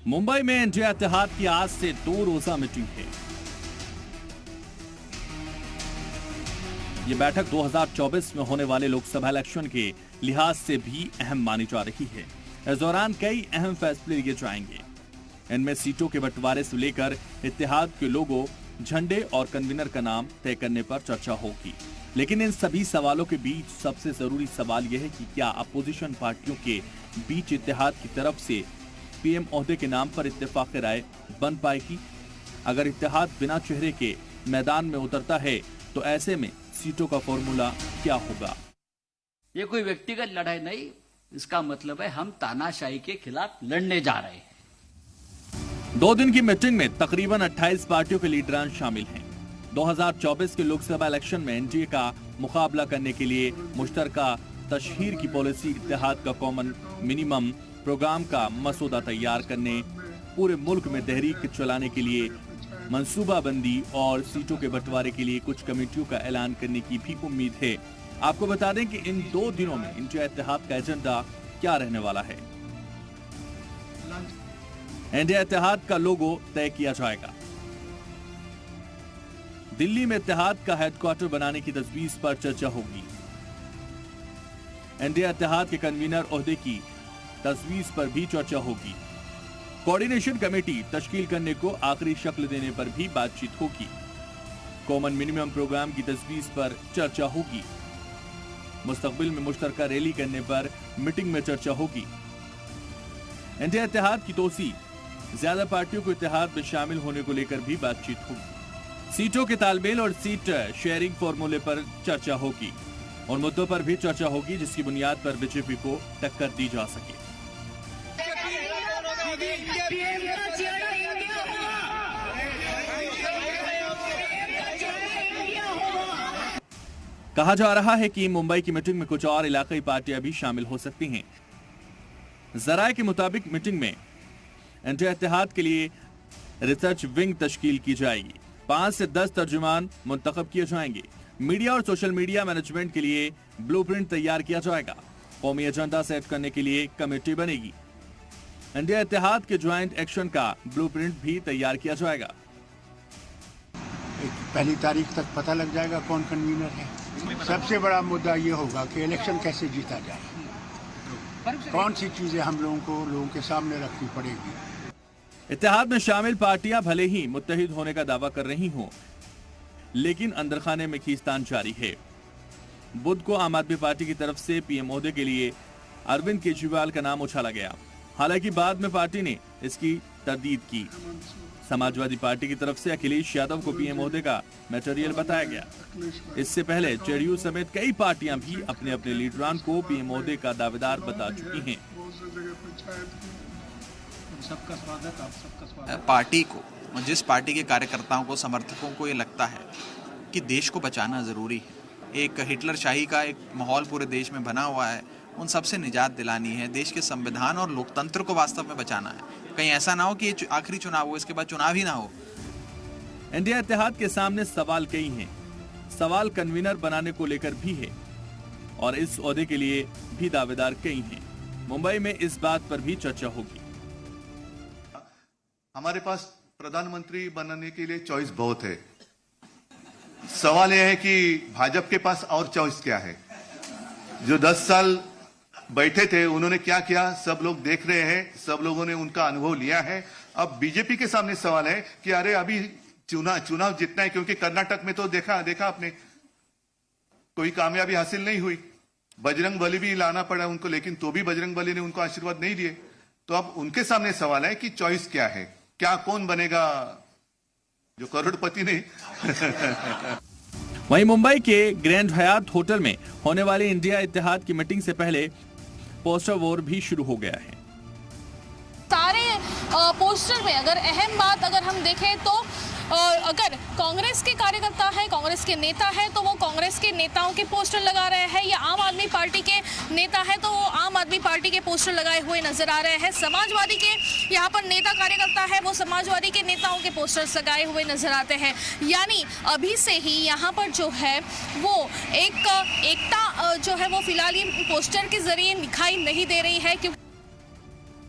मुंबई में इंडिया इत्तेहाद की आज से 2 रोजा मीटिंग है। ये बैठक 2024 में होने वाले लोकसभा इलेक्शन के लिहाज से भी अहम मानी जा रही है। इस दौरान कई अहम फैसले लिए जाएंगे। इनमें सीटों के बंटवारे से लेकर इत्तेहाद के लोगों, झंडे और कन्वीनर का नाम तय करने पर चर्चा होगी। लेकिन इन सभी सवालों के बीच सबसे जरूरी सवाल यह है कि क्या अपोजिशन पार्टियों के बीच इत्तेहाद की तरफ से पीएम ओहदे के नाम पर इत्तेफाक राय बन पाएगी। अगर इत्तेहाद बिना चेहरे के मैदान में उतरता है तो ऐसे में सीटों का फॉर्मूला क्या होगा? ये कोई व्यक्तिगत लड़ाई नहीं, इसका मतलब है हम तानाशाही के खिलाफ लड़ने जा रहे हैं। 2 दिन की मीटिंग में तकरीबन 28 पार्टियों के लीडरान शामिल हैं। 2024 के लोकसभा इलेक्शन में एनडीए का मुकाबला करने के लिए मुश्तरका तशहीर की पॉलिसी, इत्तेहाद का कॉमन मिनिमम प्रोग्राम का मसौदा तैयार करने, पूरे मुल्क में तहरीक चलाने के लिए मंसूबाबंदी और सीटों के बंटवारे के लिए कुछ कमेटियों का ऐलान करने की भी उम्मीद है। आपको बता दें कि इन 2 दिनों में इंडिया इत्तेहाद का एजेंडा क्या रहने वाला है। इंडिया इत्तेहाद का लोगो तय किया जाएगा। दिल्ली में इत्तेहाद का हेडक्वार्टर बनाने की तजवीज पर चर्चा होगी। इंडिया इत्तेहाद के कन्वीनर ओहदे की तजवीज पर भी चर्चा होगी। कोऑर्डिनेशन कमेटी तश्कील करने को आखिरी शक्ल देने पर भी बातचीत होगी। कॉमन मिनिमम प्रोग्राम की तजवीज पर चर्चा होगी। मुस्तकबिल में मुश्तरका रैली करने पर मीटिंग में चर्चा होगी। इंडिया इत्तेहाद की तोसी, ज्यादा पार्टियों को इत्तेहाद में शामिल होने को लेकर भी बातचीत होगी। सीटों के तालमेल और सीट शेयरिंग फॉर्मूले पर चर्चा होगी। उन मुद्दों पर भी चर्चा होगी जिसकी बुनियाद पर बीजेपी को टक्कर दी जा सके। कहा जा रहा है कि मुंबई की मीटिंग में कुछ और इलाकाई पार्टियां भी शामिल हो सकती हैं। जराये के मुताबिक मीटिंग में इंडिया इत्तेहाद के लिए रिसर्च विंग तश्कील की जाएगी। 5 से 10 तर्जुमान मुंतखब किए जाएंगे। मीडिया और सोशल मीडिया मैनेजमेंट के लिए ब्लूप्रिंट तैयार किया जाएगा। कौमी एजेंडा सेट करने के लिए कमेटी बनेगी। इंडिया इत्तेहाद के ज्वाइंट एक्शन का ब्लूप्रिंट भी तैयार किया जाएगा। पहली तारीख तक पता लग जाएगा कौन कन्वीनर है। सबसे बड़ा मुद्दा ये होगा कि इलेक्शन कैसे जीता जाए, कौन सी चीजें हम लोगों के सामने रखनी पड़ेगी। इत्तेहाद में शामिल पार्टियां भले ही मुत्तहिद होने का दावा कर रही हों, लेकिन अंदरखाने में खींचतान जारी है। बुध को आम आदमी पार्टी की तरफ से पीएम ओहदे के लिए अरविंद केजरीवाल का नाम उछाला गया। हालांकि बाद में पार्टी ने इसकी तरदीद की। समाजवादी पार्टी की तरफ से अखिलेश यादव को पीएम ओहदे का मटेरियल बताया गया। इससे पहले जेडीयू समेत कई पार्टियां भी अपने अपने लीडरान को पीएम ओहदे का दावेदार बता चुकी हैं। सबका स्वागत, आप सबका स्वागत। पार्टी को, जिस पार्टी के कार्यकर्ताओं को, समर्थकों को ये लगता है कि देश को बचाना ज़रूरी है, एक हिटलर शाही का एक माहौल पूरे देश में बना हुआ है, उन सबसे निजात दिलानी है, देश के संविधान और लोकतंत्र को वास्तव में बचाना है। कहीं ऐसा ना हो कि ये आखिरी चुनाव हो, इसके बाद चुनाव ही ना हो। इंडिया इत्तेहाद के सामने सवाल कई हैं। सवाल कन्वीनर बनाने को लेकर भी है और इस ओहदे के लिए भी दावेदार कई हैं। मुंबई में इस बात पर भी चर्चा होगी। हमारे पास प्रधानमंत्री बनने के लिए चॉइस बहुत है। सवाल यह है कि भाजपा के पास और चॉइस क्या है? जो 10 साल बैठे थे उन्होंने क्या किया सब लोग देख रहे हैं, सब लोगों ने उनका अनुभव लिया है। अब बीजेपी के सामने सवाल है कि अरे अभी चुनाव जीतना है, क्योंकि कर्नाटक में तो देखा आपने कोई कामयाबी हासिल नहीं हुई। बजरंग बली भी लाना पड़ा उनको, लेकिन तो भी बजरंग बली ने उनको आशीर्वाद नहीं दिए। तो अब उनके सामने सवाल है कि चॉइस क्या है, क्या कौन बनेगा जो करोड़पति नहीं। वहीं मुंबई के ग्रैंड हयात होटल में होने वाली इंडिया इत्तेहाद की मीटिंग से पहले पोस्टर वॉर भी शुरू हो गया है। सारे पोस्टर में अगर अहम बात अगर हम देखें तो अगर कांग्रेस के कार्यकर्ता है, कांग्रेस के नेता है तो वो कांग्रेस के नेताओं के पोस्टर लगा रहे हैं, या आम आदमी पार्टी के नेता है तो वो आम आदमी पार्टी के पोस्टर लगाए हुए नजर आ रहे हैं। समाजवादी के यहाँ पर नेता कार्यकर्ता है वो समाजवादी के नेताओं के पोस्टर्स लगाए हुए नजर आते हैं। यानी अभी से ही यहाँ पर जो है वो एकता जो है वो फिलहाल ये पोस्टर के जरिए दिखाई नहीं दे रही है।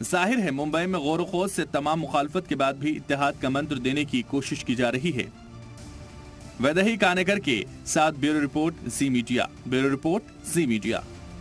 जाहिर है मुंबई में गौर खोज से तमाम मुखालफत के बाद भी इत्तेहाद का मंत्र देने की कोशिश की जा रही है। वैदेही कानेकर के साथ ब्यूरो रिपोर्ट, जी मीडिया।